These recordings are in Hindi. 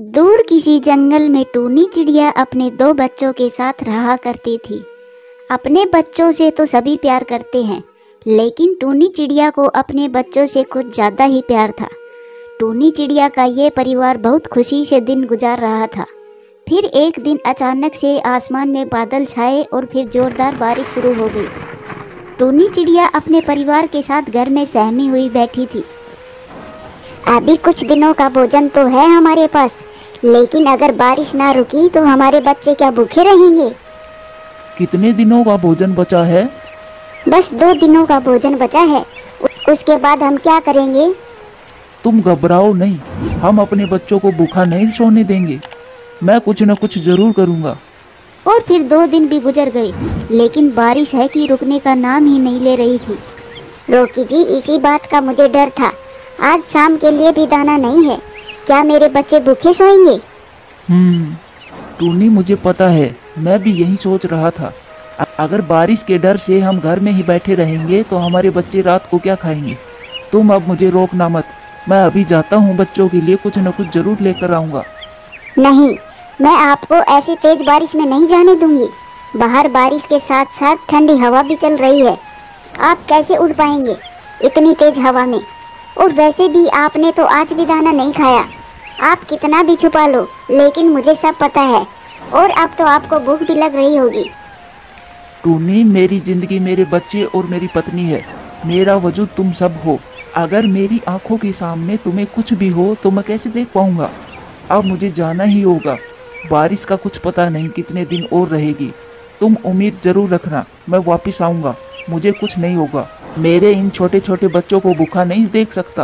दूर किसी जंगल में टूनी चिड़िया अपने दो बच्चों के साथ रहा करती थी। अपने बच्चों से तो सभी प्यार करते हैं, लेकिन टूनी चिड़िया को अपने बच्चों से कुछ ज़्यादा ही प्यार था। टूनी चिड़िया का ये परिवार बहुत खुशी से दिन गुजार रहा था। फिर एक दिन अचानक से आसमान में बादल छाए और फिर ज़ोरदार बारिश शुरू हो गई। टूनी चिड़िया अपने परिवार के साथ घर में सहमी हुई बैठी थी। अभी कुछ दिनों का भोजन तो है हमारे पास, लेकिन अगर बारिश ना रुकी तो हमारे बच्चे क्या भूखे रहेंगे। कितने दिनों का भोजन बचा है? बस 2 दिनों का भोजन बचा है। उसके बाद हम क्या करेंगे? तुम घबराओ नहीं, हम अपने बच्चों को भूखा नहीं सोने देंगे। मैं कुछ न कुछ जरूर करूँगा। और फिर 2 दिन भी गुजर गए, लेकिन बारिश है कि रुकने का नाम ही नहीं ले रही थी। रोकी जी, इसी बात का मुझे डर था। आज शाम के लिए भी दाना नहीं है। क्या मेरे बच्चे भूखे सोएंगे? टूनी, मुझे पता है, मैं भी यही सोच रहा था। अगर बारिश के डर से हम घर में ही बैठे रहेंगे तो हमारे बच्चे रात को क्या खाएंगे। तुम अब मुझे रोकना मत, मैं अभी जाता हूँ, बच्चों के लिए कुछ न कुछ जरूर लेकर आऊँगा। नहीं, मैं आपको ऐसी तेज बारिश में नहीं जाने दूंगी। बाहर बारिश के साथ साथ ठंडी हवा भी चल रही है। आप कैसे उड़ पाएंगे इतनी तेज हवा में? और वैसे भी आपने तो आज भी दाना नहीं खाया। आप कितना भी छुपा लो, लेकिन मुझे सब पता है। और अब तो आपको भूख भी लग रही होगी। टूनी, मेरी जिंदगी मेरे बच्चे और मेरी पत्नी है। मेरा वजूद तुम सब हो। अगर मेरी आंखों के सामने तुम्हें कुछ भी हो तो मैं कैसे देख पाऊंगा। अब मुझे जाना ही होगा। बारिश का कुछ पता नहीं कितने दिन और रहेगी। तुम उम्मीद जरूर रखना, मैं वापस आऊंगा। मुझे कुछ नहीं होगा। मेरे इन छोटे छोटे बच्चों को भूखा नहीं देख सकता।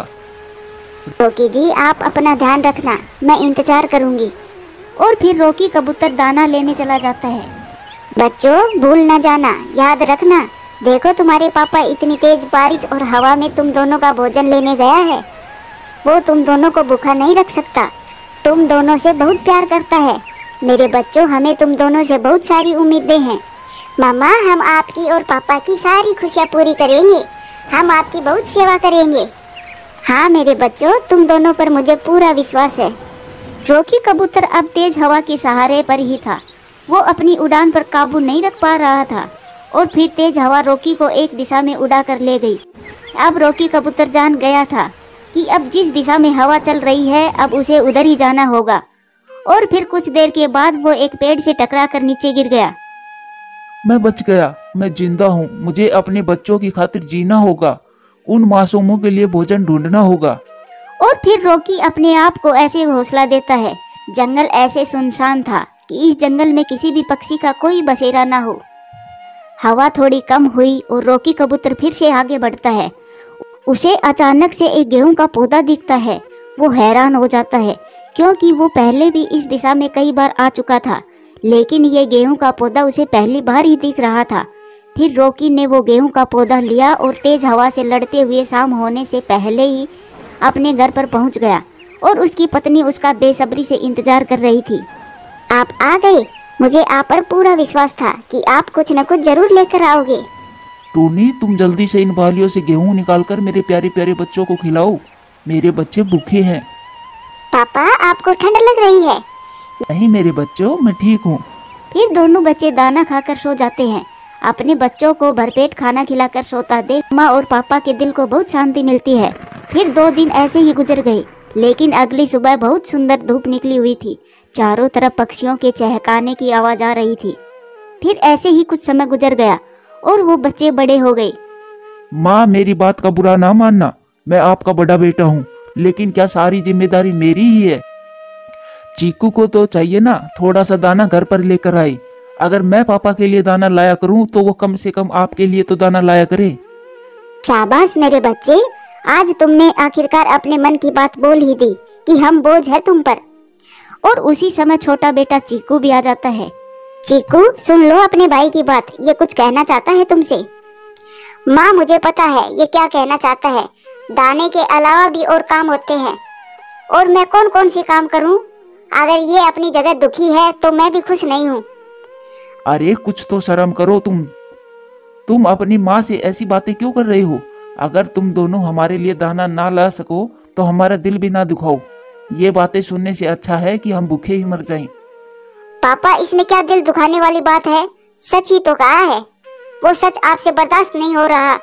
रोकी जी, आप अपना ध्यान रखना, मैं इंतजार करूंगी। और फिर रोकी कबूतर दाना लेने चला जाता है। बच्चों, भूल न जाना, याद रखना। देखो, तुम्हारे पापा इतनी तेज बारिश और हवा में तुम दोनों का भोजन लेने गया है। वो तुम दोनों को भूखा नहीं रख सकता। तुम दोनों से बहुत प्यार करता है। मेरे बच्चों, हमें तुम दोनों से बहुत सारी उम्मीदें हैं। मामा, हम आपकी और पापा की सारी खुशियाँ पूरी करेंगे। हम आपकी बहुत सेवा करेंगे। हाँ मेरे बच्चों, तुम दोनों पर मुझे पूरा विश्वास है। रोकी कबूतर अब तेज हवा के सहारे पर ही था। वो अपनी उड़ान पर काबू नहीं रख पा रहा था और फिर तेज हवा रोकी को एक दिशा में उड़ा कर ले गई। अब रोकी कबूतर जान गया था कि अब जिस दिशा में हवा चल रही है अब उसे उधर ही जाना होगा। और फिर कुछ देर के बाद वो एक पेड़ से टकरा कर नीचे गिर गया। मैं बच गया, मैं जिंदा हूँ। मुझे अपने बच्चों की खातिर जीना होगा। उन मासूमों के लिए भोजन ढूंढना होगा। और फिर रोकी अपने आप को ऐसे हौसला देता है। जंगल ऐसे सुनसान था कि इस जंगल में किसी भी पक्षी का कोई बसेरा ना हो। हवा थोड़ी कम हुई और रोकी कबूतर फिर से आगे बढ़ता है। उसे अचानक से एक गेहूं का पौधा दिखता है। वो हैरान हो जाता है क्योंकि वो पहले भी इस दिशा में कई बार आ चुका था, लेकिन ये गेहूं का पौधा उसे पहली बार ही दिख रहा था। फिर रोकी ने वो गेहूं का पौधा लिया और तेज हवा से लड़ते हुए शाम होने से पहले ही अपने घर पर पहुंच गया और उसकी पत्नी उसका बेसब्री से इंतजार कर रही थी। आप आ गए। मुझे आप पर पूरा विश्वास था कि आप कुछ न कुछ जरूर लेकर आओगे। टूनी, तुम जल्दी से इन बालियों से गेहूं निकालकर मेरे प्यारे प्यारे बच्चों को खिलाओ। मेरे बच्चे भूखे हैं। पापा, आपको ठंड लग रही है? नहीं मेरे बच्चों, मैं ठीक हूँ। फिर दोनों बच्चे दाना खाकर सो जाते हैं। अपने बच्चों को भरपेट खाना खिलाकर सोता देख माँ और पापा के दिल को बहुत शांति मिलती है। फिर 2 दिन ऐसे ही गुजर गए, लेकिन अगली सुबह बहुत सुंदर धूप निकली हुई थी। चारों तरफ पक्षियों के चहकाने की आवाज आ रही थी। फिर ऐसे ही कुछ समय गुजर गया और वो बच्चे बड़े हो गए। माँ, मेरी बात का बुरा ना मानना, मैं आपका बड़ा बेटा हूँ, लेकिन क्या सारी जिम्मेदारी मेरी ही है? चीकू को तो चाहिए ना थोड़ा सा दाना घर पर लेकर आई। अगर मैं पापा के लिए दाना लाया करूं तो वो कम से कम आपके लिए तो दाना लाया करे। शाबाश मेरे बच्चे, आज तुमने आखिरकार अपने मन की बात बोल ही दी कि हम बोझ है तुम पर। और उसी समय छोटा बेटा चीकू भी आ जाता है। चीकू, सुन लो अपने भाई की बात, ये कुछ कहना चाहता है तुमसे। माँ, मुझे पता है ये क्या कहना चाहता है। दाने के अलावा भी और काम होते हैं, और मैं कौन कौन सी काम करूं? अगर ये अपनी जगह दुखी है तो मैं भी खुश नहीं हूँ। अरे कुछ तो शर्म करो तुम अपनी माँ से ऐसी बातें क्यों कर रहे हो? अगर तुम दोनों हमारे लिए दाना ना ला सको तो हमारा दिल भी ना दुखाओ। ये बातें सुनने से अच्छा है कि हम भूखे ही मर जाएं। पापा, इसमें क्या दिल दुखाने वाली बात है? सच ही तो कहा है। वो सच आपसे बर्दाश्त नहीं हो रहा।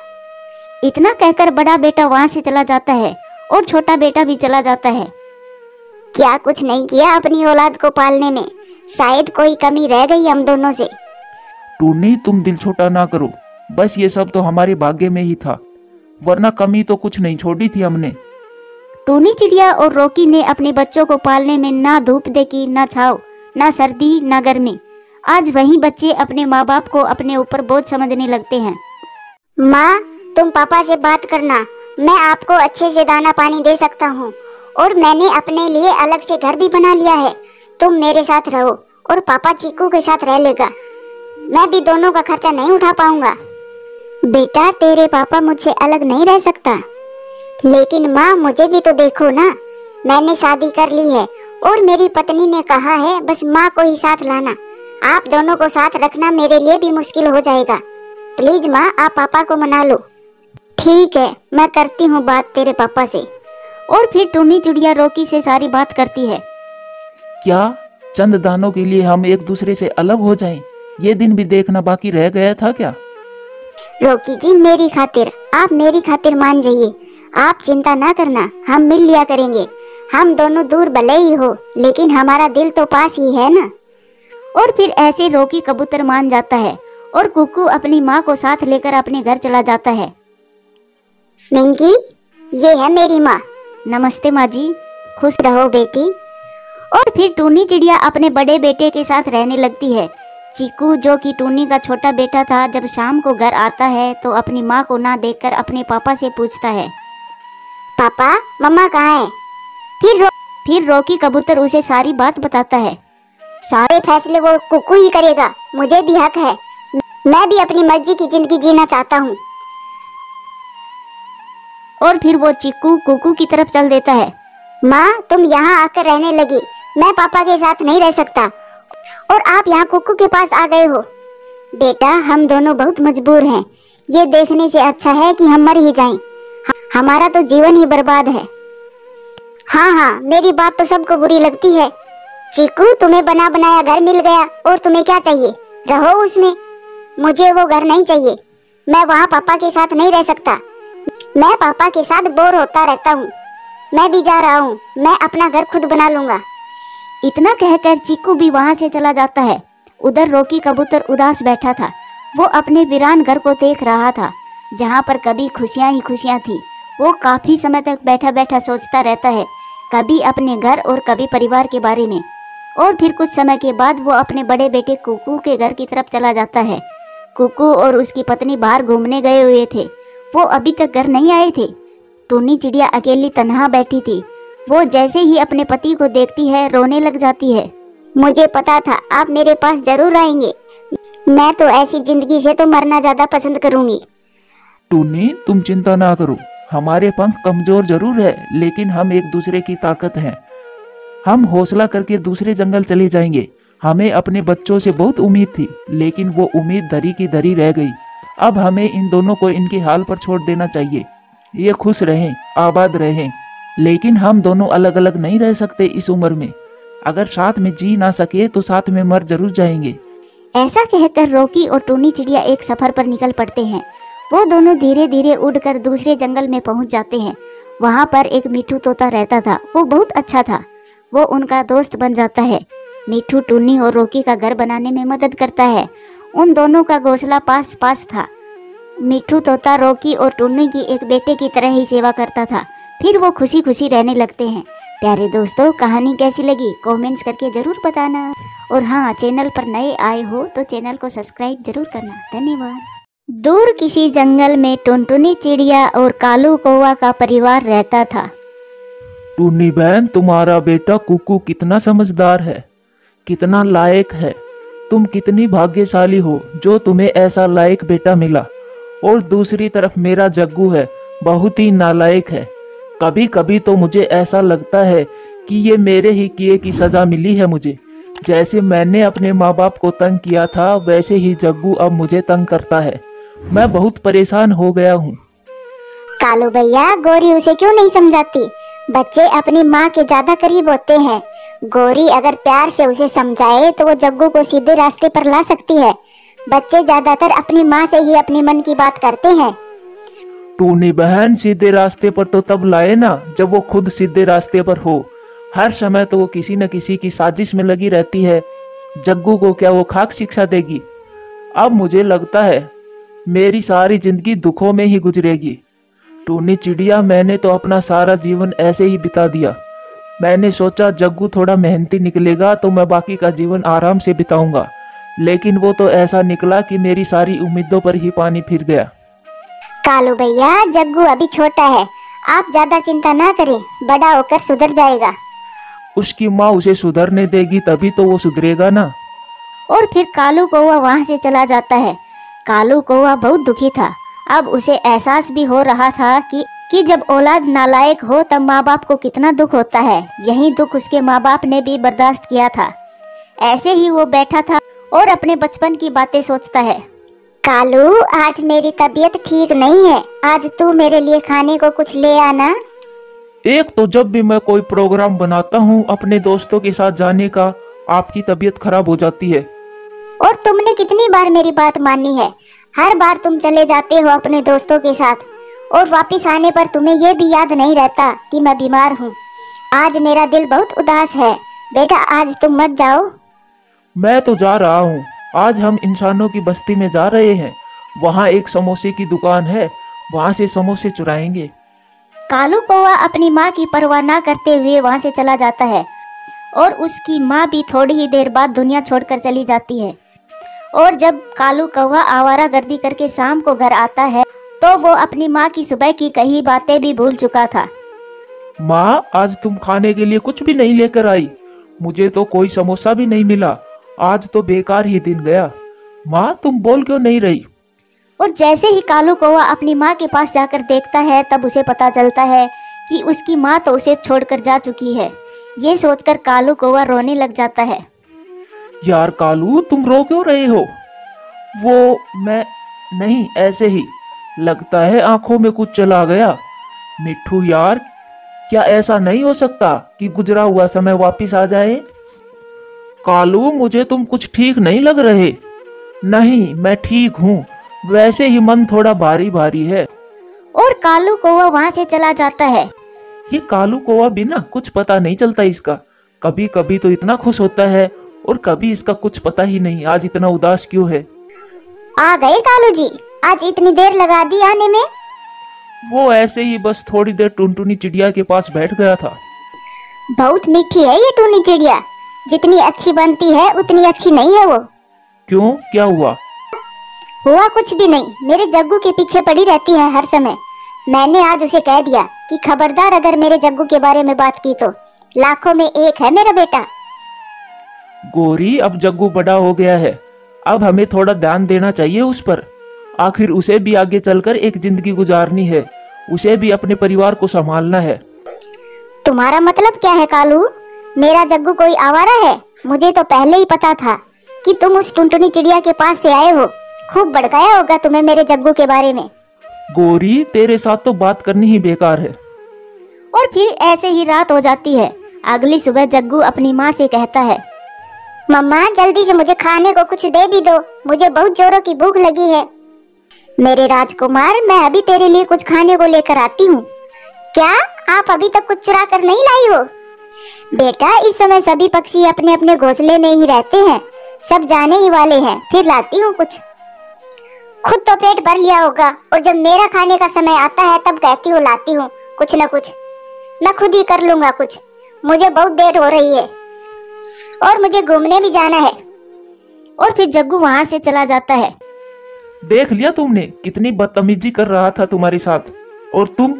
इतना कहकर बड़ा बेटा वहाँ से चला जाता है और छोटा बेटा भी चला जाता है। क्या कुछ नहीं किया अपनी औलाद को पालने में? शायद कोई कमी रह गई हम दोनों से। टूनी, तुम दिल छोटा ना करो। बस ये सब तो हमारे भाग्य में ही था, वरना कमी तो कुछ नहीं छोड़ी थी हमने। टूनी चिड़िया और रॉकी ने अपने बच्चों को पालने में ना धूप देखी, ना छाव, ना सर्दी, ना गर्मी। आज वही बच्चे अपने माँ बाप को अपने ऊपर बोझ समझने लगते हैं। माँ, तुम पापा से बात करना। मैं आपको अच्छे से दाना पानी दे सकता हूँ और मैंने अपने लिए अलग से घर भी बना लिया है। तुम मेरे साथ रहो और पापा चीकू के साथ रह लेगा। मैं भी दोनों का खर्चा नहीं उठा पाऊंगा। बेटा, तेरे पापा मुझसे अलग नहीं रह सकता। लेकिन माँ, मुझे भी तो देखो ना, मैंने शादी कर ली है और मेरी पत्नी ने कहा है बस माँ को ही साथ लाना। आप दोनों को साथ रखना मेरे लिए भी मुश्किल हो जाएगा। प्लीज माँ, आप पापा को मना लो। ठीक है, मैं करती हूँ बात तेरे पापा से। और फिर टूनी चिड़िया रॉकी से सारी बात करती है। क्या चंद दानों के लिए हम एक दूसरे से अलग हो जाएं? ये दिन भी देखना बाकी रह गया था क्या? रॉकी जी, मेरी खातिर, आप मेरी खातिर मान जाइए। आप चिंता ना करना, हम मिल लिया करेंगे। हम दोनों दूर भले ही हो, लेकिन हमारा दिल तो पास ही है ना। और फिर ऐसे रॉकी कबूतर मान जाता है और कुकू अपनी माँ को साथ लेकर अपने घर चला जाता है। मिंकी, ये है मेरी माँ। नमस्ते माँ जी। खुश रहो बेटी। और फिर टूनी चिड़िया अपने बड़े बेटे के साथ रहने लगती है। चीकू, जो कि टूनी का छोटा बेटा था, जब शाम को घर आता है तो अपनी माँ को ना देखकर अपने पापा से पूछता है, पापा, मम्मा कहाँ है? फिर रॉकी कबूतर उसे सारी बात बताता है। सारे फैसले वो कुकू ही करेगा, मुझे भी हक है। मैं भी अपनी मर्जी की जिंदगी जीना चाहता हूँ। और फिर वो चीकू कुकू की तरफ चल देता है। माँ, तुम यहाँ आकर रहने लगी। मैं पापा के साथ नहीं रह सकता और आप यहाँ कुकू के पास आ गए हो। बेटा, हम दोनों बहुत मजबूर हैं। ये देखने से अच्छा है कि हम मर ही जाएं। हमारा तो जीवन ही बर्बाद है। हाँ, मेरी बात तो सबको बुरी लगती है। चीकू, तुम्हें बना बनाया घर मिल गया और तुम्हें क्या चाहिए? रहो उसमें। मुझे वो घर नहीं चाहिए। मैं वहाँ पापा के साथ नहीं रह सकता। मैं पापा के साथ बोर होता रहता हूँ। मैं भी जा रहा हूँ। मैं अपना घर खुद बना लूंगा। इतना कहकर चीकू भी वहाँ से चला जाता है। उधर रॉकी कबूतर उदास बैठा था। वो अपने वीरान घर को देख रहा था, जहाँ पर कभी खुशियाँ ही खुशियाँ थी। वो काफी समय तक बैठा बैठा सोचता रहता है, कभी अपने घर और कभी परिवार के बारे में। और फिर कुछ समय के बाद वो अपने बड़े बेटे कुकू के घर की तरफ चला जाता है। कुकू और उसकी पत्नी बाहर घूमने गए हुए थे। वो अभी तक घर नहीं आए थे। टूनी चिड़िया अकेली तन्हा बैठी थी। वो जैसे ही अपने पति को देखती है, रोने लग जाती है। मुझे पता था आप मेरे पास जरूर आएंगे। मैं तो ऐसी जिंदगी से तो मरना ज्यादा पसंद करूंगी। टूनी, तुम चिंता ना करो। हमारे पंख कमजोर जरूर है, लेकिन हम एक दूसरे की ताकत हैं। हम हौसला करके दूसरे जंगल चले जाएंगे। हमें अपने बच्चों से बहुत उम्मीद थी, लेकिन वो उम्मीद धरी की धरी रह गई। अब हमें इन दोनों को इनके हाल पर छोड़ देना चाहिए। ये खुश रहें, आबाद रहें, लेकिन हम दोनों अलग अलग नहीं रह सकते इस उम्र में। अगर साथ में जी ना सके तो साथ में मर जरूर जाएंगे। ऐसा कहकर रॉकी और टूनी चिड़िया एक सफर पर निकल पड़ते हैं। वो दोनों धीरे धीरे उड़कर दूसरे जंगल में पहुंच जाते हैं। वहां पर एक मिठू तोता रहता था। वो बहुत अच्छा था। वो उनका दोस्त बन जाता है। मिठू टूनी और रॉकी का घर बनाने में मदद करता है। उन दोनों का घोंसला पास पास था। मिठू तोता रॉकी और टूनी की एक बेटे की तरह ही सेवा करता था। फिर वो खुशी खुशी रहने लगते हैं। प्यारे दोस्तों, कहानी कैसी लगी कमेंट्स करके ज़रूर बताना। और हाँ, चैनल पर नए आए हो तो चैनल को सब्सक्राइब जरूर करना। धन्यवाद। दूर किसी जंगल में टुनटुनी चिड़िया और कालू कौवा का परिवार रहता था। टूनी बहन, तुम्हारा बेटा कुकू कितना समझदार है, कितना लायक है। तुम कितनी भाग्यशाली हो जो तुम्हें ऐसा लायक बेटा मिला। और दूसरी तरफ मेरा जग्गू है, बहुत ही नालायक है। कभी कभी तो मुझे ऐसा लगता है कि ये मेरे ही किए की सजा मिली है मुझे। जैसे मैंने अपने माँ बाप को तंग किया था, वैसे ही जग्गू अब मुझे तंग करता है। मैं बहुत परेशान हो गया हूँ। कालू भैया, गोरी उसे क्यों नहीं समझाती? बच्चे अपनी माँ के ज्यादा करीब होते हैं। गौरी अगर प्यार से उसे समझाए तो वो जग्गू को सीधे रास्ते पर ला सकती है। बच्चे ज्यादातर अपनी माँ से ही अपनी मन की बात करते हैं। टूनी बहन, सीधे रास्ते पर तो तब लाए ना जब वो खुद सीधे रास्ते पर हो। हर समय तो वो किसी न किसी की साजिश में लगी रहती है। जग्गू को क्या वो खाक शिक्षा देगी? अब मुझे लगता है मेरी सारी जिंदगी दुखों में ही गुजरेगी। टूनी चिड़िया, मैंने तो अपना सारा जीवन ऐसे ही बिता दिया। मैंने सोचा जग्गू थोड़ा मेहनती निकलेगा तो मैं बाकी का जीवन आराम से बिताऊंगा, लेकिन वो तो ऐसा निकला कि मेरी सारी उम्मीदों पर ही पानी फिर गया। कालू भैया, जग्गू अभी छोटा है, आप ज्यादा चिंता ना करें, बड़ा होकर सुधर जाएगा। उसकी माँ उसे सुधरने देगी तभी तो वो सुधरेगा ना। और फिर कालू कौवा वहाँ से चला जाता है। कालू कौवा बहुत दुखी था। अब उसे एहसास भी हो रहा था कि जब औलाद नालायक हो तब माँ बाप को कितना दुख होता है। यही दुख उसके माँ बाप ने भी बर्दाश्त किया था। ऐसे ही वो बैठा था और अपने बचपन की बातें सोचता है। कालू, आज मेरी तबीयत ठीक नहीं है, आज तू मेरे लिए खाने को कुछ ले आना। एक तो जब भी मैं कोई प्रोग्राम बनाता हूँ अपने दोस्तों के साथ जाने का, आपकी तबीयत खराब हो जाती है। और तुमने कितनी बार मेरी बात मानी है? हर बार तुम चले जाते हो अपने दोस्तों के साथ और वापस आने पर तुम्हें ये भी याद नहीं रहता कि मैं बीमार हूँ। आज मेरा दिल बहुत उदास है। बेटा, आज तुम मत जाओ। मैं तो जा रहा हूँ। आज हम इंसानों की बस्ती में जा रहे हैं। वहाँ एक समोसे की दुकान है, वहाँ से समोसे चुराएंगे। कालू कौवा अपनी माँ की परवाह ना करते हुए वहाँ से चला जाता है और उसकी माँ भी थोड़ी ही देर बाद दुनिया छोड़कर चली जाती है। और जब कालू कौवा आवारागर्दी करके शाम को घर आता है तो वो अपनी माँ की सुबह की कही बातें भी भूल चुका था। माँ, आज तुम खाने के लिए कुछ भी नहीं लेकर आई। मुझे तो कोई समोसा भी नहीं मिला। आज तो बेकार ही दिन गया। माँ, तुम बोल क्यों नहीं रही? और जैसे ही कालू कौवा अपनी माँ के पास जाकर देखता है तब उसे पता चलता है कि उसकी माँ तो उसे छोड़कर जा चुकी है। ये सोचकर कालू कौवा रोने लग जाता है। यार कालू, तुम रो क्यों रहे हो? वो मैं नहीं, ऐसे ही लगता है आंखों में कुछ चला गया। मिट्ठू यार, क्या ऐसा नहीं हो सकता कि गुजरा हुआ समय वापस आ जाए? कालू, मुझे तुम कुछ ठीक नहीं लग रहे। नहीं, मैं ठीक हूँ, वैसे ही मन थोड़ा भारी भारी है। और कालू कौवा वहाँ से चला जाता है। ये कालू कौवा भी ना कुछ पता नहीं चलता इसका। कभी कभी तो इतना खुश होता है और कभी इसका कुछ पता ही नहीं। आज इतना उदास क्यों है? आ गए कालू जी, आज इतनी देर लगा दी आने में? वो ऐसे ही बस थोड़ी देर टुनटुनी चिड़िया के पास बैठ गया था। बहुत मीठी है ये टूनी चिड़िया, जितनी अच्छी बनती है उतनी अच्छी नहीं है वो। क्यों, क्या हुआ? हुआ कुछ भी नहीं, मेरे जग्गू के पीछे पड़ी रहती है हर समय। मैंने आज उसे कह दिया कि खबरदार अगर मेरे जग्गू के बारे में बात की तो लाखों में एक है मेरा बेटा। गोरी, अब जग्गू बड़ा हो गया है, अब हमें थोड़ा ध्यान देना चाहिए उस पर। आखिर उसे भी आगे चलकर एक जिंदगी गुजारनी है, उसे भी अपने परिवार को संभालना है। तुम्हारा मतलब क्या है कालू? मेरा जग्गू कोई आवारा है? मुझे तो पहले ही पता था कि तुम उस टुनटुनी चिड़िया के पास से आए हो। खूब भड़काया होगा तुम्हें मेरे जग्गू के बारे में। गोरी, तेरे साथ तो बात करनी ही बेकार है। और फिर ऐसे ही रात हो जाती है। अगली सुबह जग्गू अपनी माँ से कहता है, मम्मा, जल्दी से मुझे खाने को कुछ दे भी दो, मुझे बहुत जोरों की भूख लगी है। मेरे राजकुमार, मैं अभी तेरे लिए कुछ खाने को लेकर आती हूँ। क्या आप अभी तक कुछ चुरा कर नहीं लाई हो? बेटा, इस समय सभी पक्षी अपने अपने घोंसले में ही रहते हैं, सब जाने ही वाले हैं, फिर लाती हूँ कुछ। खुद तो पेट भर लिया होगा और जब मेरा खाने का समय आता है तब कहती हूँ लाती हूँ कुछ न कुछ। मैं खुद ही कर लूंगा कुछ, मुझे बहुत देर हो रही है और मुझे घूमने भी जाना है। और फिर जग्गू वहाँ से चला जाता है। देख लिया तुमने, कितनी बदतमीजी कर रहा था तुम्हारे साथ। और तुम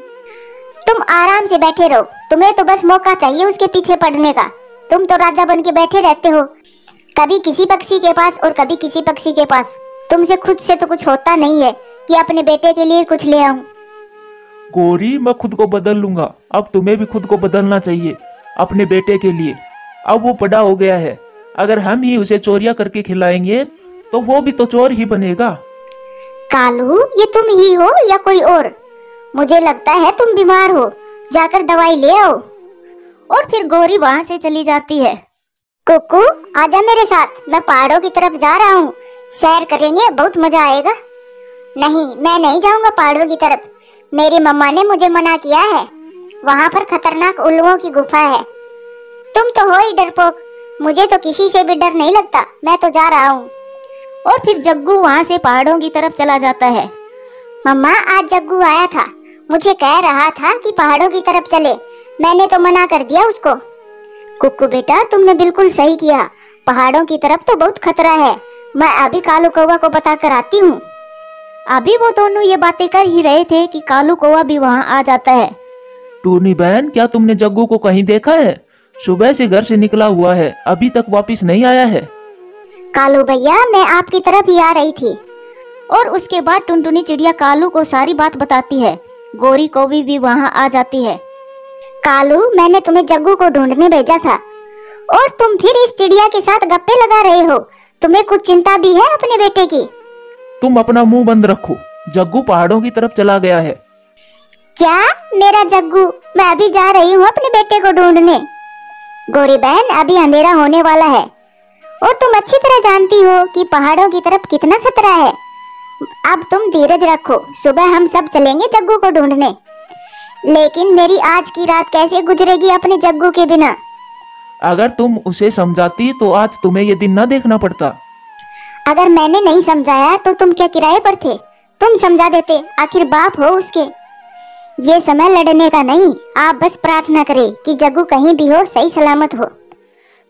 आराम से बैठे रहो, तुम्हें तो बस मौका चाहिए उसके पीछे पड़ने का। तुम तो राजा बन के बैठे रहते हो, कभी किसी पक्षी के पास और कभी किसी पक्षी के पास। तुमसे खुद से तो कुछ होता नहीं है कि अपने बेटे के लिए कुछ ले आऊं। गोरी, मैं खुद को बदल लूंगा, अब तुम्हें भी खुद को बदलना चाहिए अपने बेटे के लिए। अब वो बड़ा हो गया है, अगर हम ही उसे चोरियां करके खिलाएंगे तो वो भी तो चोर ही बनेगा। कालू, ये तुम ही हो या कोई और? मुझे लगता है तुम बीमार हो, जाकर दवाई ले आओ। और फिर गौरी वहाँ से चली जाती है। कुकू आजा मेरे साथ, मैं पहाड़ों की तरफ जा रहा हूँ, सैर करेंगे, बहुत मजा आएगा। नहीं, मैं नहीं जाऊंगा पहाड़ों की तरफ, मेरी मम्मा ने मुझे मना किया है, वहाँ पर खतरनाक उल्लुओं की गुफा है। तुम तो हो ही डरपोक, मुझे तो किसी से भी डर नहीं लगता, मैं तो जा रहा हूँ। और फिर जग्गू वहाँ से पहाड़ों की तरफ चला जाता है। मम्मा आज जग्गू आया था, मुझे कह रहा था कि पहाड़ों की तरफ चले, मैंने तो मना कर दिया उसको। कुक्कू बेटा तुमने बिल्कुल सही किया, पहाड़ों की तरफ तो बहुत खतरा है, मैं अभी कालू कौवा को बता कर आती हूँ। अभी वो दोनों ये बातें कर ही रहे थे कि कालू कौवा भी वहाँ आ जाता है। टूनी बहन, क्या तुमने जग्गू को कहीं देखा है? सुबह से घर से निकला हुआ है, अभी तक वापस नहीं आया है। कालू भैया मैं आपकी तरफ ही आ रही थी। और उसके बाद टुनटुनी चिड़िया कालू को सारी बात बताती है। गौरी कौवी भी वहाँ आ जाती है। कालू मैंने तुम्हें जग्गू को ढूंढने भेजा था और तुम फिर इस चिड़िया के साथ गप्पे लगा रहे हो, तुम्हें कुछ चिंता भी है अपने बेटे की? तुम अपना मुंह बंद रखो, जग्गू पहाड़ों की तरफ चला गया है। क्या मेरा जग्गू? मैं अभी जा रही हूँ अपने बेटे को ढूंढने। गौरी बहन अभी अंधेरा होने वाला है और तुम अच्छी तरह जानती हो कि पहाड़ों की तरफ कितना खतरा है। अब तुम धीरज रखो, सुबह हम सब चलेंगे जग्गू को ढूंढने। लेकिन मेरी आज की रात कैसे गुजरेगी अपने जग्गू के बिना? अगर तुम उसे समझाती तो आज तुम्हें ये दिन न देखना पड़ता। अगर मैंने नहीं समझाया तो तुम क्या किराए पर थे? तुम समझा देते, आखिर बाप हो उसके। ये समय लड़ने का नहीं, आप बस प्रार्थना करें कि जग्गू कहीं भी हो, सही सलामत हो।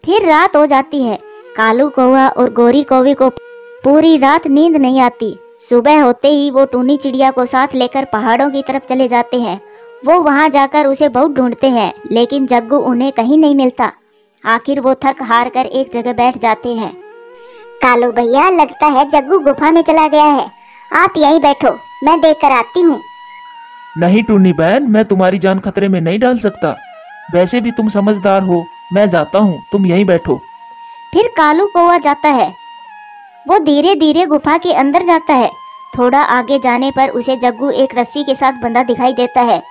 फिर रात हो जाती है। कालू कौवा और गौरी कौवी को पूरी रात नींद नहीं आती। सुबह होते ही वो टूनी चिड़िया को साथ लेकर पहाड़ों की तरफ चले जाते हैं। वो वहाँ जाकर उसे बहुत ढूंढते हैं, लेकिन जग्गू उन्हें कहीं नहीं मिलता। आखिर वो थक हार कर एक जगह बैठ जाते हैं। कालू भैया लगता है जग्गू गुफा में चला गया है, आप यहीं बैठो, मैं देख कर आती हूँ। नहीं टूनी बहन, मैं तुम्हारी जान खतरे में नहीं डाल सकता। वैसे भी तुम समझदार हो, मैं जाता हूँ, तुम यहीं बैठो। फिर कालू कौवा जाता है। वो धीरे धीरे गुफा के अंदर जाता है। थोड़ा आगे जाने पर उसे जग्गू एक रस्सी के साथ बंधा दिखाई देता है।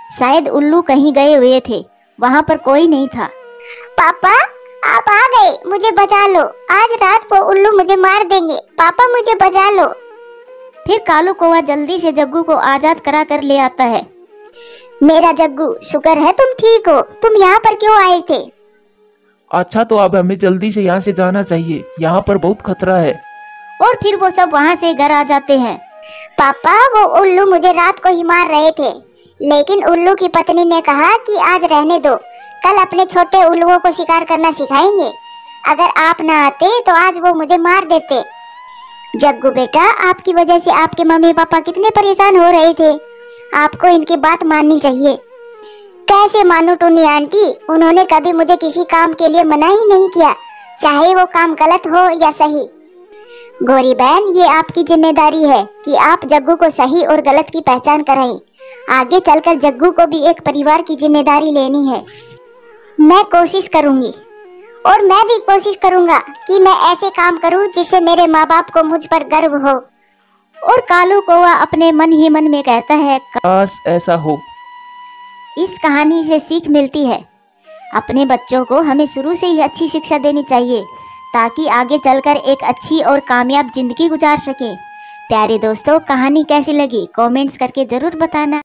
शायद उल्लू कहीं गए हुए थे, वहाँ पर कोई नहीं था। पापा आप आ गए, मुझे बचा लो, आज रात को उल्लू मुझे मार देंगे, पापा मुझे बचा लो। फिर कालू कौवा जल्दी से जग्गू को आजाद करा कर ले आता है। मेरा जग्गू, शुक्र है तुम ठीक हो, तुम यहाँ पर क्यों आए थे? अच्छा तो अब हमें जल्दी से यहाँ से जाना चाहिए, यहाँ पर बहुत खतरा है। और फिर वो सब वहाँ से घर आ जाते हैं। पापा वो उल्लू मुझे रात को ही मार रहे थे, लेकिन उल्लू की पत्नी ने कहा कि आज रहने दो, कल अपने छोटे उल्लुओं को शिकार करना सिखाएंगे। अगर आप ना आते तो आज वो मुझे मार देते। जग्गू बेटा आपकी वजह से आपके मम्मी पापा कितने परेशान हो रहे थे, आपको इनकी बात माननी चाहिए। कैसे मानूं टूनी आंटी, उन्होंने कभी मुझे किसी काम के लिए मना ही नहीं किया, चाहे वो काम गलत हो या सही। गौरी बहन ये आपकी जिम्मेदारी है कि आप जग्गू को सही और गलत की पहचान कराएं। आगे चलकर जग्गू को भी एक परिवार की जिम्मेदारी लेनी है। मैं कोशिश करूंगी और मैं भी कोशिश करूंगा कि मैं ऐसे काम करूं जिससे मेरे माँ बाप को मुझ पर गर्व हो। और कालू कौवा अपने मन ही मन में कहता है, काश ऐसा हो। इस कहानी से सीख मिलती है, अपने बच्चों को हमें शुरू से ही अच्छी शिक्षा देनी चाहिए ताकि आगे चलकर एक अच्छी और कामयाब जिंदगी गुजार सके। प्यारे दोस्तों, कहानी कैसी लगी कमेंट्स करके जरूर बताना।